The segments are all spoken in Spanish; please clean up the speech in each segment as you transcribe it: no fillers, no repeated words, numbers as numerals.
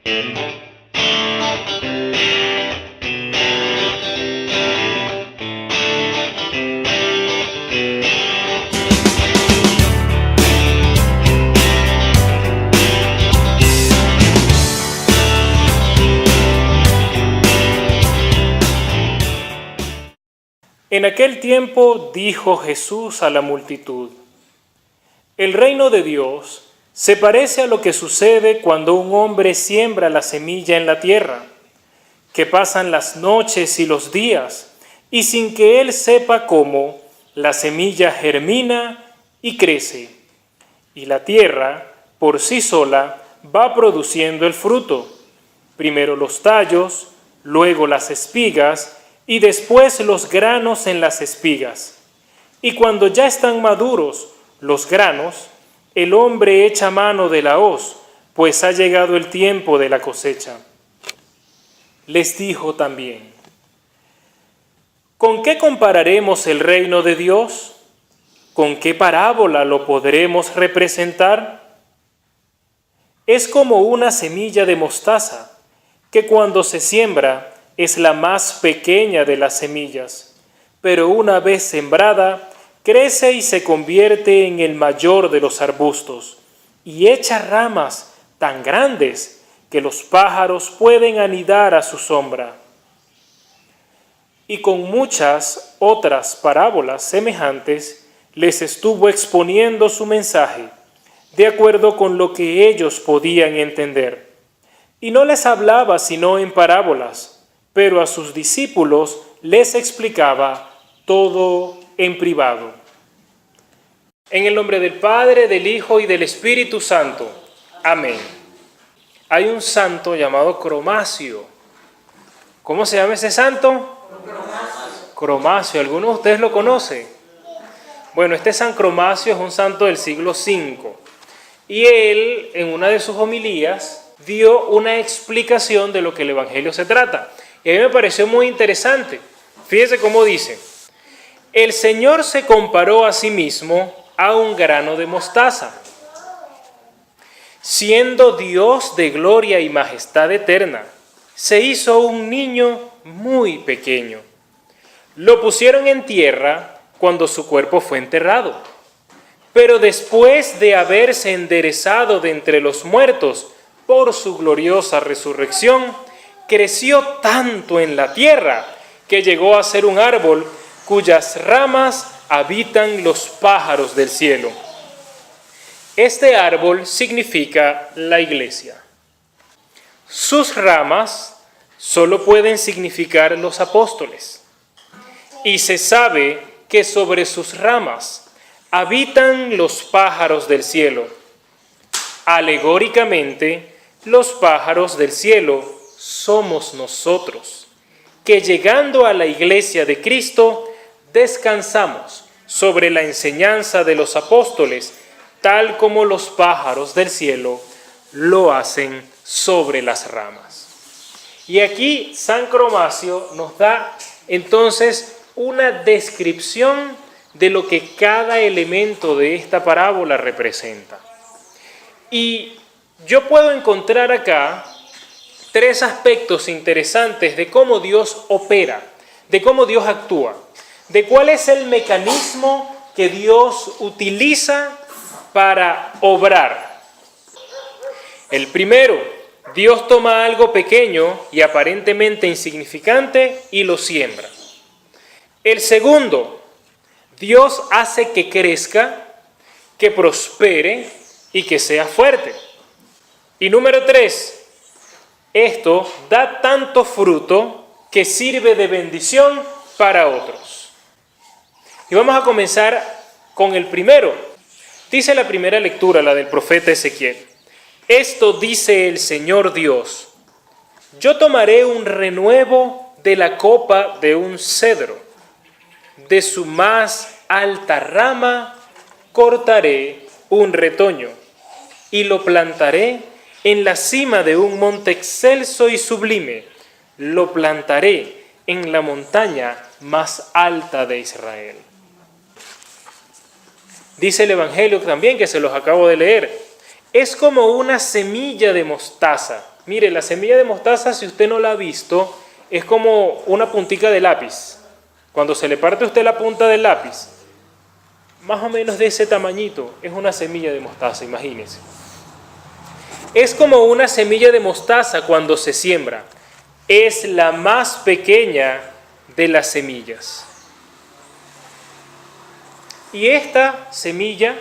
En aquel tiempo dijo Jesús a la multitud: el reino de Dios se parece a lo que sucede cuando un hombre siembra la semilla en la tierra, que pasan las noches y los días, y sin que él sepa cómo, la semilla germina y crece, y la tierra, por sí sola, va produciendo el fruto, primero los tallos, luego las espigas, y después los granos en las espigas. Y cuando ya están maduros los granos, el hombre echa mano de la hoz, pues ha llegado el tiempo de la cosecha. Les dijo también: ¿con qué compararemos el reino de Dios? ¿Con qué parábola lo podremos representar? Es como una semilla de mostaza, que cuando se siembra es la más pequeña de las semillas, pero una vez sembrada, crece y se convierte en el mayor de los arbustos, y echa ramas tan grandes que los pájaros pueden anidar a su sombra. Y con muchas otras parábolas semejantes, les estuvo exponiendo su mensaje, de acuerdo con lo que ellos podían entender. Y no les hablaba sino en parábolas, pero a sus discípulos les explicaba todo en privado. En el nombre del Padre, del Hijo y del Espíritu Santo. Amén. Hay un santo llamado Cromacio. ¿Cómo se llama ese santo? Cromacio. ¿Alguno de ustedes lo conoce? Bueno, este San Cromacio es un santo del siglo V. Y él, en una de sus homilías, dio una explicación de lo que el Evangelio se trata. Y a mí me pareció muy interesante. Fíjese cómo dice: el Señor se comparó a sí mismo a un grano de mostaza, siendo Dios de gloria y majestad eterna. Se hizo un niño muy pequeño. Lo pusieron en tierra cuando su cuerpo fue enterrado. Pero después de haberse enderezado de entre los muertos por su gloriosa resurrección, creció tanto en la tierra que llegó a ser un árbol cuyas ramas habitan los pájaros del cielo. Este árbol significa la Iglesia. Sus ramas solo pueden significar los apóstoles. Y se sabe que sobre sus ramas habitan los pájaros del cielo. Alegóricamente, los pájaros del cielo somos nosotros, que llegando a la Iglesia de Cristo, descansamos sobre la enseñanza de los apóstoles, tal como los pájaros del cielo lo hacen sobre las ramas. Y aquí San Cromacio nos da entonces una descripción de lo que cada elemento de esta parábola representa. Y yo puedo encontrar acá tres aspectos interesantes de cómo Dios opera, de cómo Dios actúa, de cuál es el mecanismo que Dios utiliza para obrar. El primero, Dios toma algo pequeño y aparentemente insignificante y lo siembra. El segundo, Dios hace que crezca, que prospere y que sea fuerte. Y número 3, esto da tanto fruto que sirve de bendición para otros. Y vamos a comenzar con el primero. Dice la primera lectura, la del profeta Ezequiel: esto dice el Señor Dios: yo tomaré un renuevo de la copa de un cedro, de su más alta rama cortaré un retoño y lo plantaré en la cima de un monte excelso y sublime, lo plantaré en la montaña más alta de Israel. Dice el Evangelio también, que se los acabo de leer, es como una semilla de mostaza Mire, la semilla de mostaza, si usted no la ha visto, es como una puntica de lápiz. Cuando se le parte a usted la punta del lápiz, más o menos de ese tamañito, es una semilla de mostaza, imagínense. Es como una semilla de mostaza cuando se siembra. Es la más pequeña de las semillas. Y esta semilla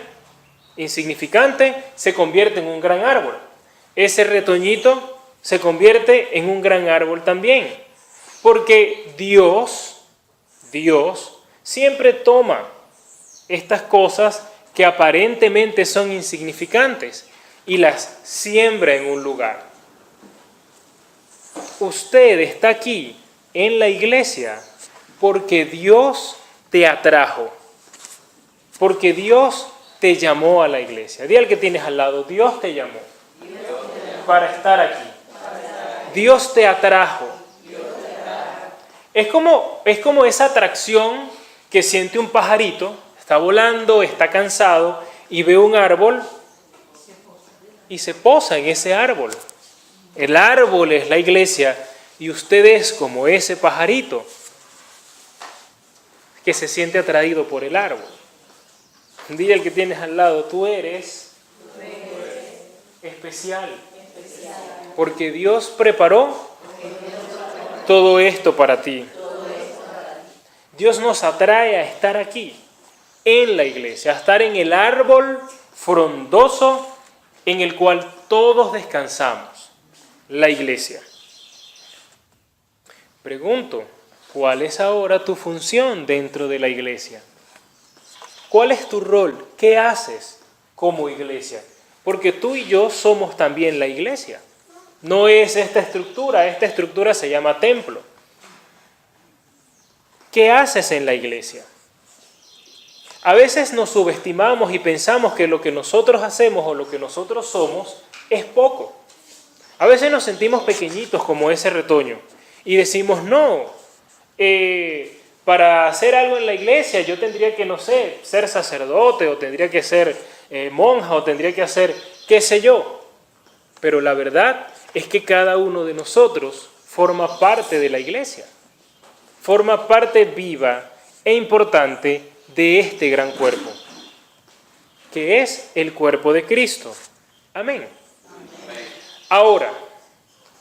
insignificante se convierte en un gran árbol. Ese retoñito se convierte en un gran árbol también. Porque Dios siempre toma estas cosas que aparentemente son insignificantes y las siembra en un lugar. Usted está aquí en la iglesia porque Dios te atrajo, porque Dios te llamó a la iglesia. Di al que tienes al lado, Dios te llamó para estar aquí. Dios te atrajo. Es como esa atracción que siente un pajarito, está volando, está cansado y ve un árbol y se posa en ese árbol. El árbol es la iglesia y usted es como ese pajarito que se siente atraído por el árbol. Dile al que tienes al lado, tú eres especial, porque Dios preparó todo esto para ti. Dios nos atrae a estar aquí, en la iglesia, a estar en el árbol frondoso en el cual todos descansamos, la iglesia. Pregunto, ¿cuál es ahora tu función dentro de la iglesia? ¿Cuál es tu rol? ¿Qué haces como iglesia? Porque tú y yo somos también la iglesia. No es esta estructura se llama templo. ¿Qué haces en la iglesia? A veces nos subestimamos y pensamos que lo que nosotros hacemos o lo que nosotros somos es poco. A veces nos sentimos pequeñitos como ese retoño y decimos, no, para hacer algo en la iglesia yo tendría que, no sé, ser sacerdote o tendría que ser monja o tendría que hacer qué sé yo. Pero la verdad es que cada uno de nosotros forma parte de la iglesia, forma parte viva e importante de este gran cuerpo, que es el cuerpo de Cristo. Amén. Ahora,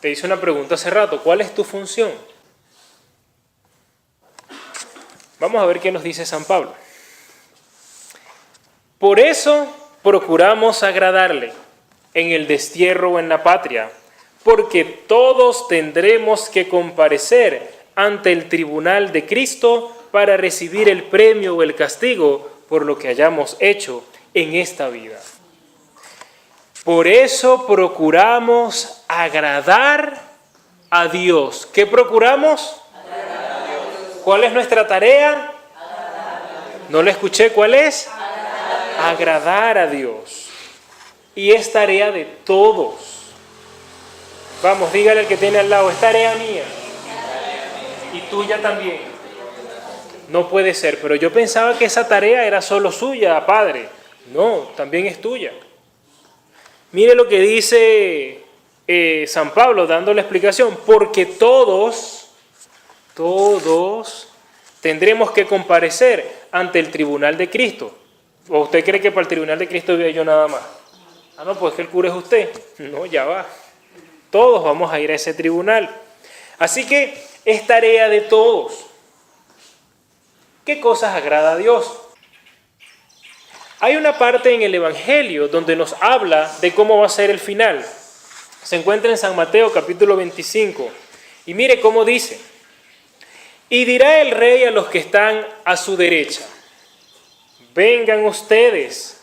te hice una pregunta hace rato, ¿cuál es tu función? Vamos a ver qué nos dice San Pablo. Por eso procuramos agradarle en el destierro o en la patria, porque todos tendremos que comparecer ante el tribunal de Cristo para recibir el premio o el castigo por lo que hayamos hecho en esta vida. Por eso procuramos agradar a Dios. ¿Qué procuramos? Agradar a Dios. ¿Cuál es nuestra tarea? No le escuché, ¿cuál es? Agradar a Dios. Y es tarea de todos. Vamos, dígale al que tiene al lado, es tarea mía. Y tuya también. No puede ser, pero yo pensaba que esa tarea era solo suya, Padre. No, también es tuya. Mire lo que dice San Pablo dando la explicación, porque todos tendremos que comparecer ante el tribunal de Cristo. ¿O usted cree que para el tribunal de Cristo voy yo nada más? Ah, no, pues que el cura es usted. No, ya va. Todos vamos a ir a ese tribunal. Así que es tarea de todos. ¿Qué cosas agrada a Dios? Hay una parte en el Evangelio donde nos habla de cómo va a ser el final. Se encuentra en San Mateo capítulo 25. Y mire cómo dice. Y dirá el rey a los que están a su derecha, vengan ustedes,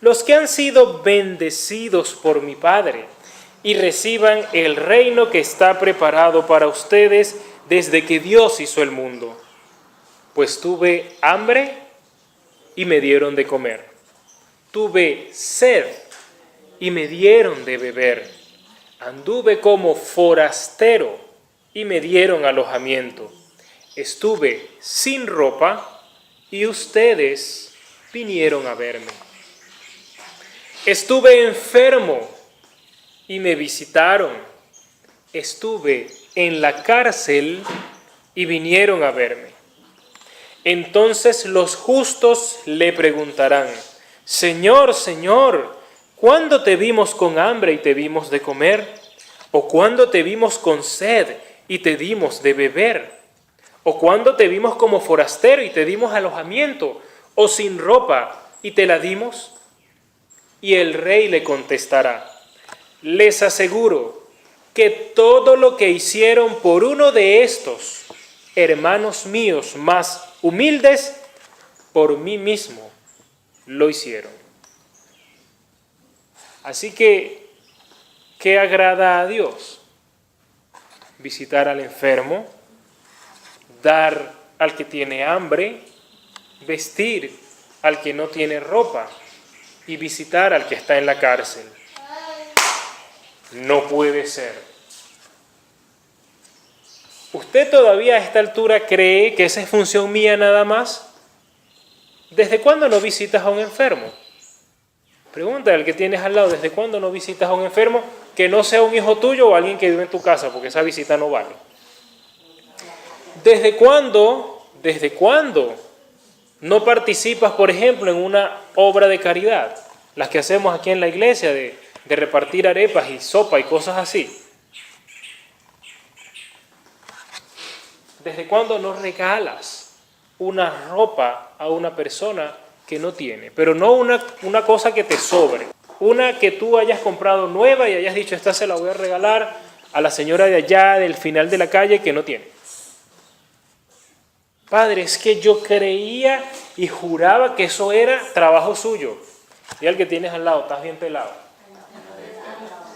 los que han sido bendecidos por mi Padre, y reciban el reino que está preparado para ustedes desde que Dios hizo el mundo. Pues tuve hambre y me dieron de comer. Tuve sed y me dieron de beber. Anduve como forastero y me dieron alojamiento. Estuve sin ropa y ustedes vinieron a verme. Estuve enfermo y me visitaron. estuve en la cárcel y vinieron a verme. Entonces los justos le preguntarán: Señor, Señor, ¿cuándo te vimos con hambre y te dimos de comer? ¿O cuándo te vimos con sed y te dimos de beber? ¿O cuándo te vimos como forastero y te dimos alojamiento? ¿O sin ropa y te la dimos? Y el rey le contestará: les aseguro que todo lo que hicieron por uno de estos hermanos míos más humildes, por mí mismo lo hicieron. Así que, ¿qué agrada a Dios? Visitar al enfermo, dar al que tiene hambre, vestir al que no tiene ropa y visitar al que está en la cárcel. No puede ser. ¿Usted todavía a esta altura cree que esa es función mía nada más? ¿Desde cuándo no visitas a un enfermo? Pregúntale al que tienes al lado: ¿desde cuándo no visitas a un enfermo que no sea un hijo tuyo o alguien que vive en tu casa? Porque esa visita no vale. ¿Desde cuándo no participas, por ejemplo, en una obra de caridad? Las que hacemos aquí en la iglesia de repartir arepas y sopa y cosas así. ¿Desde cuándo no regalas una ropa a una persona que no tiene? Pero no una cosa que te sobre. Una que tú hayas comprado nueva y hayas dicho: esta se la voy a regalar a la señora de allá, del final de la calle, que no tiene. Padre, es que yo creía y juraba que eso era trabajo suyo. Y al que tienes al lado: estás bien pelado.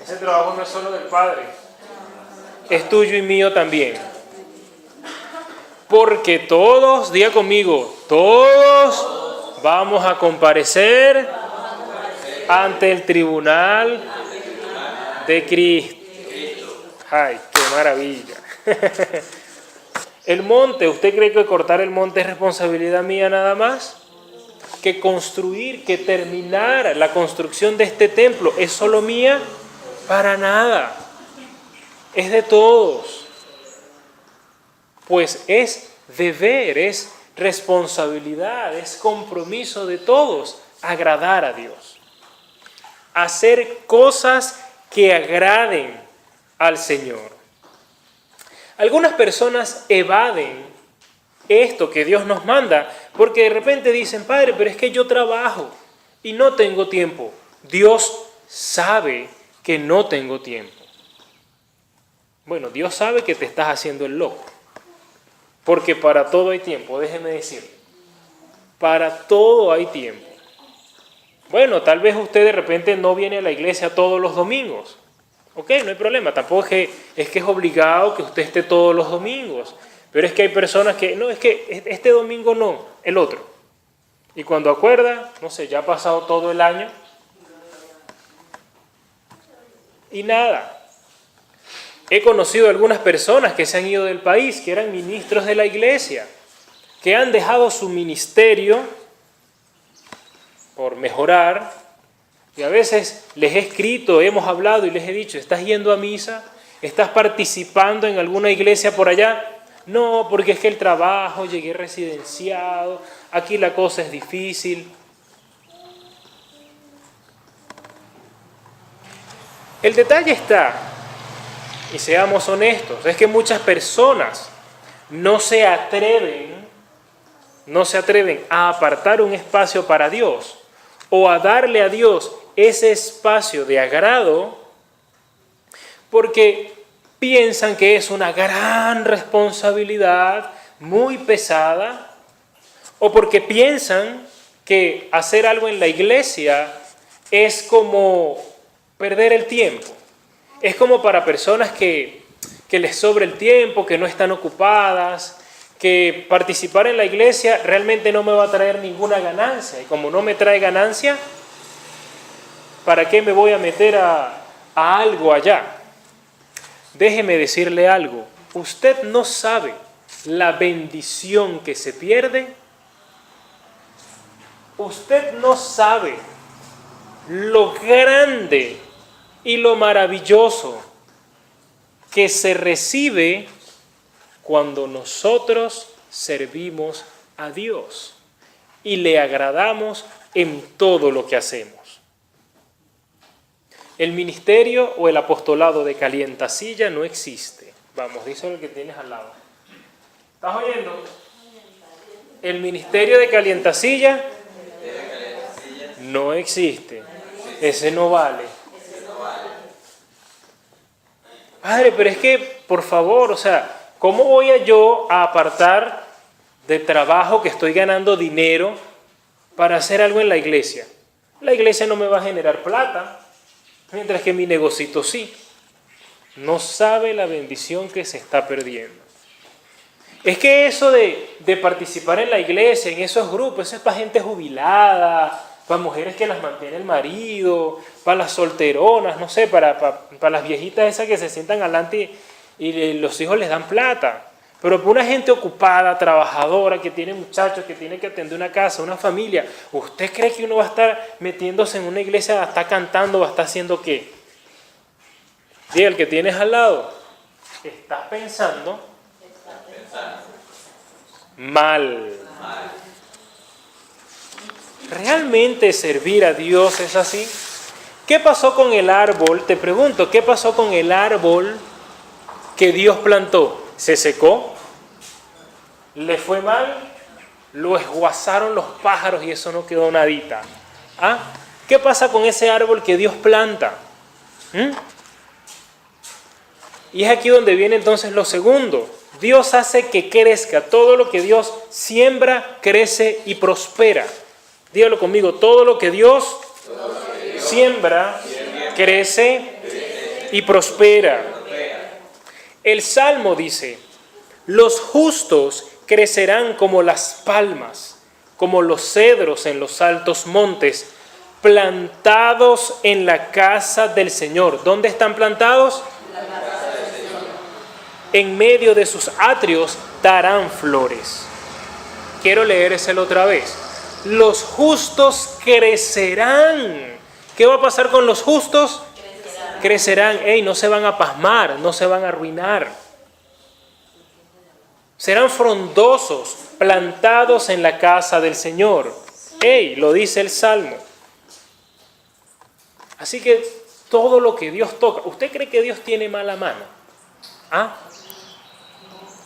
Ese trabajo no es solo del Padre, es tuyo y mío también. Porque todos, diga conmigo, todos vamos a comparecer ante el tribunal de Cristo. ¡Ay, qué maravilla! El monte, ¿usted cree que cortar el monte es responsabilidad mía nada más? ¿Que construir, que terminar la construcción de este templo es solo mía? Para nada. Es de todos. Pues es deber, es responsabilidad, es compromiso de todos agradar a Dios. Hacer cosas que agraden al Señor. Algunas personas evaden esto que Dios nos manda porque de repente dicen: Padre, pero es que yo trabajo y no tengo tiempo. Dios sabe que no tengo tiempo. Bueno, Dios sabe que te estás haciendo el loco. Porque para todo hay tiempo, déjeme decirle. Para todo hay tiempo. Bueno, tal vez usted de repente no viene a la iglesia todos los domingos. Ok, no hay problema. Tampoco es que es obligado que usted esté todos los domingos. Pero es que hay personas que, no, es que este domingo no, el otro. Y cuando acuerda, no sé, ya ha pasado todo el año. Y nada. He conocido algunas personas que se han ido del país, que eran ministros de la iglesia, que han dejado su ministerio por mejorar, y a veces les he escrito, hemos hablado y les he dicho: ¿estás yendo a misa? ¿Estás participando en alguna iglesia por allá? No, porque es que el trabajo, llegué residenciado, aquí la cosa es difícil. El detalle está, y seamos honestos, es que muchas personas no se atreven a apartar un espacio para Dios o a darle a Dios ese espacio de agrado porque piensan que es una gran responsabilidad, muy pesada, o porque piensan que hacer algo en la iglesia es como perder el tiempo. Es como para personas que les sobra el tiempo, que no están ocupadas, que participar en la iglesia realmente no me va a traer ninguna ganancia. Y como no me trae ganancia, ¿para qué me voy a meter a algo allá? Déjeme decirle algo. Usted no sabe la bendición que se pierde. Usted no sabe lo grande y lo maravilloso que se recibe cuando nosotros servimos a Dios y le agradamos en todo lo que hacemos. El ministerio o el apostolado de calientasilla no existe. Vamos, dice el que tienes al lado. ¿Estás oyendo? El ministerio de calientasilla no existe. Ese no vale. Padre, pero es que, por favor, o sea, ¿cómo voy yo a apartar de trabajo que estoy ganando dinero para hacer algo en la iglesia? La iglesia no me va a generar plata, mientras que mi negocito sí. No sabe la bendición que se está perdiendo. Es que eso de participar en la iglesia, en esos grupos, eso es para gente jubilada, para mujeres que las mantiene el marido, para las solteronas, no sé, para las viejitas esas que se sientan adelante y los hijos les dan plata. Pero para una gente ocupada, trabajadora, que tiene muchachos, que tiene que atender una casa, una familia, ¿usted cree que uno va a estar metiéndose en una iglesia, va a estar cantando, va a estar haciendo qué? Diga, el que tienes al lado, estás pensando mal. ¿Realmente servir a Dios es así? ¿Qué pasó con el árbol? Te pregunto, ¿qué pasó con el árbol que Dios plantó? ¿Se secó? ¿Le fue mal? ¿Lo esguazaron los pájaros y eso no quedó nadita? ¿Ah? ¿Qué pasa con ese árbol que Dios planta? Y es aquí donde viene entonces lo segundo. Dios hace que crezca. Todo lo que Dios siembra, crece y prospera. Dígalo conmigo, todo lo que Dios siembra, crece y prospera. El Salmo dice, los justos crecerán como las palmas, como los cedros en los altos montes, plantados en la casa del Señor. ¿Dónde están plantados? En medio de sus atrios darán flores. Quiero leérselo otra vez. Los justos crecerán. ¿Qué va a pasar con los justos? Crecerán. No se van a pasmar, no se van a arruinar. Serán frondosos, plantados en la casa del Señor. Lo dice el Salmo. Así que todo lo que Dios toca. ¿Usted cree que Dios tiene mala mano? ¿Ah?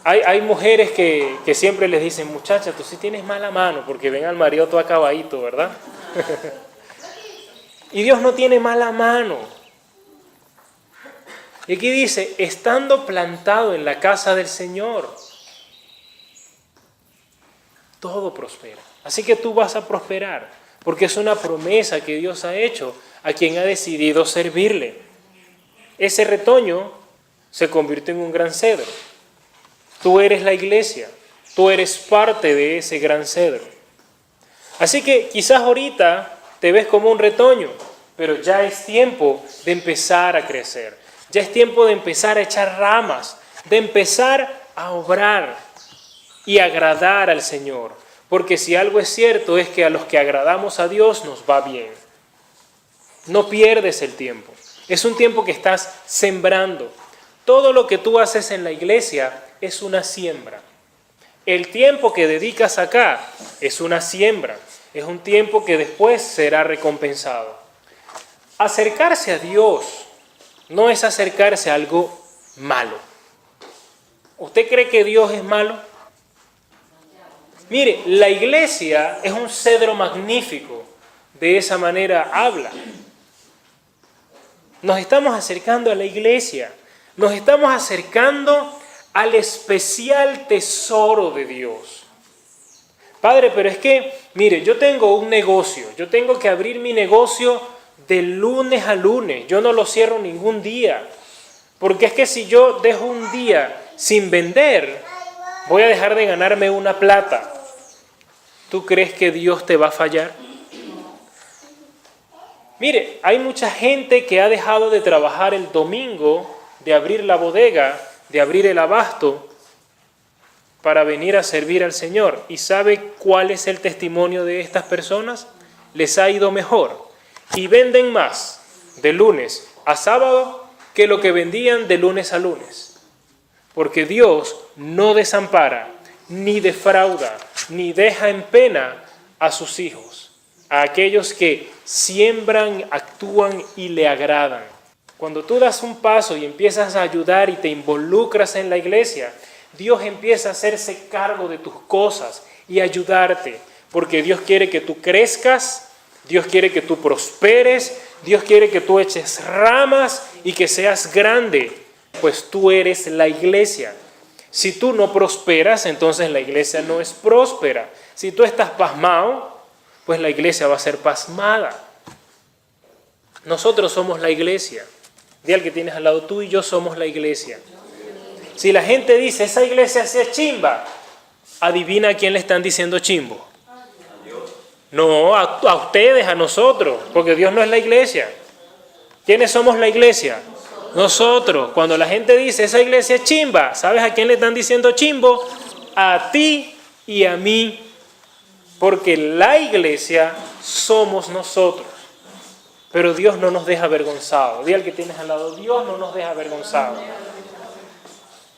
Hay mujeres que siempre les dicen, muchacha, tú sí tienes mala mano, porque ven al marido todo acabadito, ¿verdad? Y Dios no tiene mala mano. Y aquí dice, estando plantado en la casa del Señor, todo prospera. Así que tú vas a prosperar, porque es una promesa que Dios ha hecho a quien ha decidido servirle. Ese retoño se convirtió en un gran cedro. Tú eres la iglesia, tú eres parte de ese gran cedro. Así que quizás ahorita te ves como un retoño, pero ya es tiempo de empezar a crecer. Ya es tiempo de empezar a echar ramas, de empezar a obrar y agradar al Señor. Porque si algo es cierto es que a los que agradamos a Dios nos va bien. No pierdes el tiempo. Es un tiempo que estás sembrando. Todo lo que tú haces en la iglesia es una siembra. El tiempo que dedicas acá es una siembra. Es un tiempo que después será recompensado. Acercarse a Dios no es acercarse a algo malo. ¿Usted cree que Dios es malo? Mire, la iglesia es un cedro magnífico. De esa manera habla. Nos estamos acercando a la iglesia. Nos estamos acercando al especial tesoro de Dios. Padre, pero es que, mire, yo tengo un negocio. Yo tengo que abrir mi negocio de lunes a lunes. Yo no lo cierro ningún día. Porque es que si yo dejo un día sin vender, voy a dejar de ganarme una plata. ¿Tú crees que Dios te va a fallar? Mire, hay mucha gente que ha dejado de trabajar el domingo, de abrir la bodega, de abrir el abasto, para venir a servir al Señor. ¿Y sabe cuál es el testimonio de estas personas? Les ha ido mejor y venden más de lunes a sábado que lo que vendían de lunes a lunes. Porque Dios no desampara, ni defrauda, ni deja en pena a sus hijos, a aquellos que siembran, actúan y le agradan. Cuando tú das un paso y empiezas a ayudar y te involucras en la iglesia, Dios empieza a hacerse cargo de tus cosas y ayudarte, porque Dios quiere que tú crezcas, Dios quiere que tú prosperes, Dios quiere que tú eches ramas y que seas grande, pues tú eres la iglesia. Si tú no prosperas, entonces la iglesia no es próspera. Si tú estás pasmado, pues la iglesia va a ser pasmada. Nosotros somos la iglesia. Di al que tienes al lado, tú y yo somos la iglesia. Si la gente dice, esa iglesia sí es chimba, adivina a quién le están diciendo chimbo. No, a ustedes, a nosotros, porque Dios no es la iglesia. ¿Quiénes somos la iglesia? Nosotros. Cuando la gente dice, esa iglesia es chimba, ¿sabes a quién le están diciendo chimbo? A ti y a mí, porque la iglesia somos nosotros. Pero Dios no nos deja avergonzados. Di al que tienes al lado, Dios no nos deja avergonzados.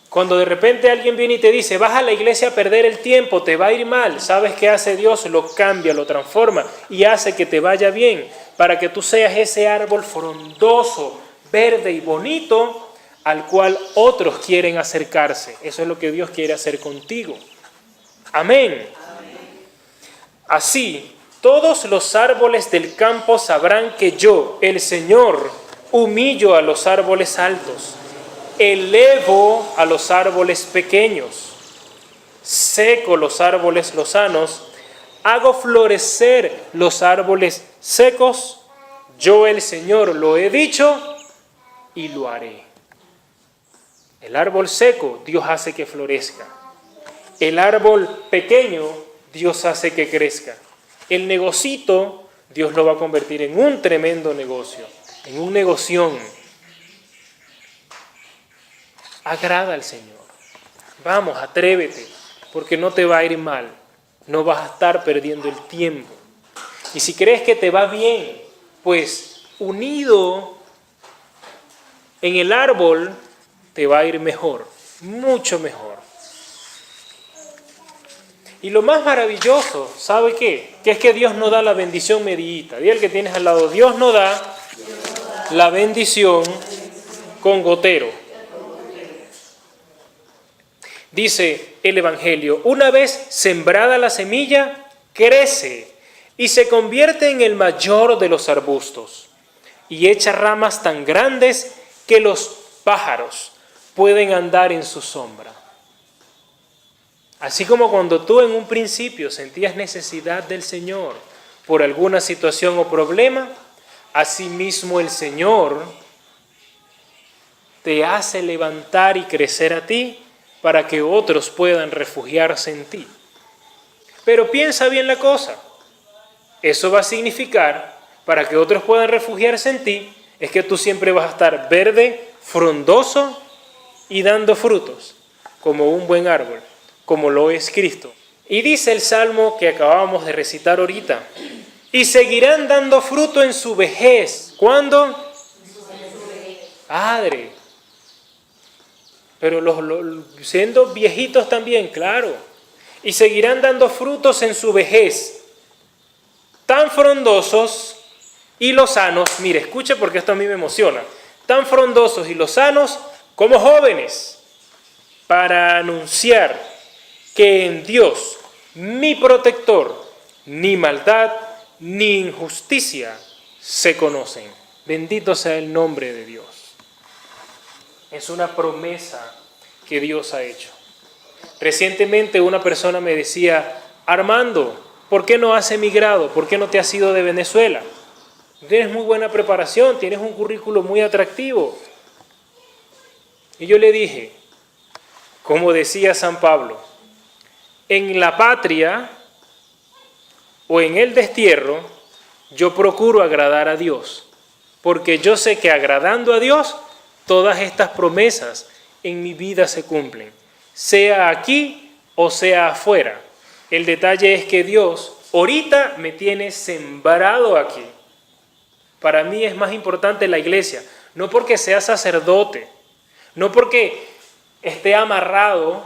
Cuando de repente alguien viene y te dice, vas a la iglesia a perder el tiempo, te va a ir mal, ¿sabes qué hace Dios? Lo cambia, lo transforma y hace que te vaya bien, para que tú seas ese árbol frondoso, verde y bonito, al cual otros quieren acercarse. Eso es lo que Dios quiere hacer contigo. Amén. Así, todos los árboles del campo sabrán que yo, el Señor, humillo a los árboles altos, elevo a los árboles pequeños, seco los árboles lozanos, hago florecer los árboles secos. Yo, el Señor, lo he dicho y lo haré. El árbol seco, Dios hace que florezca. El árbol pequeño, Dios hace que crezca. El negocito, Dios lo va a convertir en un tremendo negocio, en un negoción. Agrada al Señor. Vamos, atrévete, porque no te va a ir mal. No vas a estar perdiendo el tiempo. Y si crees que te va bien, pues unido en el árbol te va a ir mejor, mucho mejor. Y lo más maravilloso, ¿sabe qué? Que es que Dios no da la bendición medillita. Di al que tienes al lado, Dios no da la bendición con gotero. Dice el Evangelio, una vez sembrada la semilla, crece y se convierte en el mayor de los arbustos y echa ramas tan grandes que los pájaros pueden andar en su sombra. Así como cuando tú en un principio sentías necesidad del Señor por alguna situación o problema, asimismo el Señor te hace levantar y crecer a ti para que otros puedan refugiarse en ti. Pero piensa bien la cosa. Eso va a significar, para que otros puedan refugiarse en ti, es que tú siempre vas a estar verde, frondoso y dando frutos, como un buen árbol, como lo es Cristo. Y dice el Salmo que acabamos de recitar ahorita, y seguirán dando fruto en su vejez. ¿Cuándo? En su vejez. Padre. Pero siendo viejitos también, claro. Y seguirán dando frutos en su vejez, tan frondosos y lozanos. Mire, escuche porque esto a mí me emociona. Tan frondosos y lozanos como jóvenes, para anunciar que en Dios, mi protector, ni maldad ni injusticia se conocen. Bendito sea el nombre de Dios. Es una promesa que Dios ha hecho. Recientemente una persona me decía, Armando, ¿por qué no has emigrado? ¿Por qué no te has ido de Venezuela? Tienes muy buena preparación, tienes un currículo muy atractivo. Y yo le dije, como decía San Pablo, en la patria o en el destierro, yo procuro agradar a Dios, porque yo sé que agradando a Dios, todas estas promesas en mi vida se cumplen, sea aquí o sea afuera. El detalle es que Dios ahorita me tiene sembrado aquí. Para mí es más importante la iglesia, no porque sea sacerdote, no porque esté amarrado,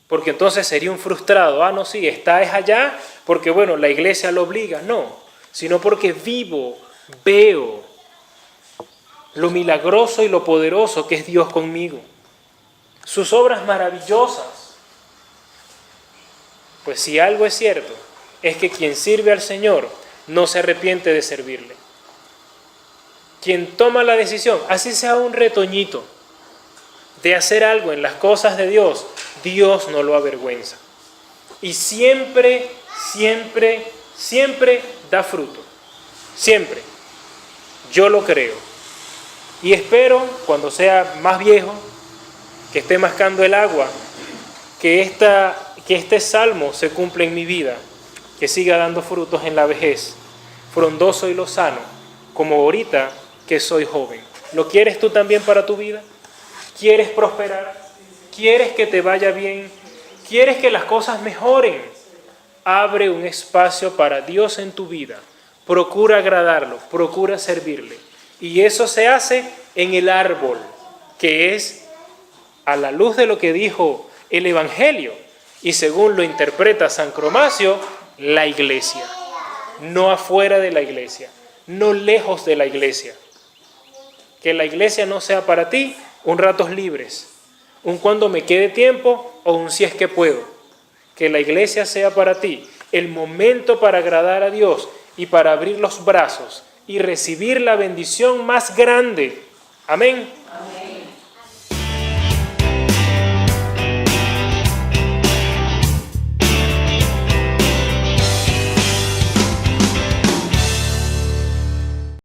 porque entonces sería un frustrado. No, sí, está es allá porque, bueno, la iglesia lo obliga. No, sino porque vivo, veo lo milagroso y lo poderoso que es Dios conmigo. Sus obras maravillosas. Pues si algo es cierto, es que quien sirve al Señor no se arrepiente de servirle. Quien toma la decisión, así sea un retoñito, de hacer algo en las cosas de Dios, Dios no lo avergüenza. Y siempre, siempre, siempre da fruto. Siempre. Yo lo creo. Y espero, cuando sea más viejo, que esté mascando el agua, que este salmo se cumpla en mi vida, que siga dando frutos en la vejez, frondoso y lozano, como ahorita que soy joven. ¿Lo quieres tú también para tu vida? ¿Quieres prosperar? ¿Quieres que te vaya bien? ¿Quieres que las cosas mejoren? Abre un espacio para Dios en tu vida. Procura agradarlo, procura servirle. Y eso se hace en el árbol, que es a la luz de lo que dijo el Evangelio y según lo interpreta San Cromacio, la iglesia. No afuera de la iglesia, no lejos de la iglesia. Que la iglesia no sea para ti un ratos libres, un cuando me quede tiempo o un si es que puedo. Que la iglesia sea para ti el momento para agradar a Dios y para abrir los brazos y recibir la bendición más grande. Amén.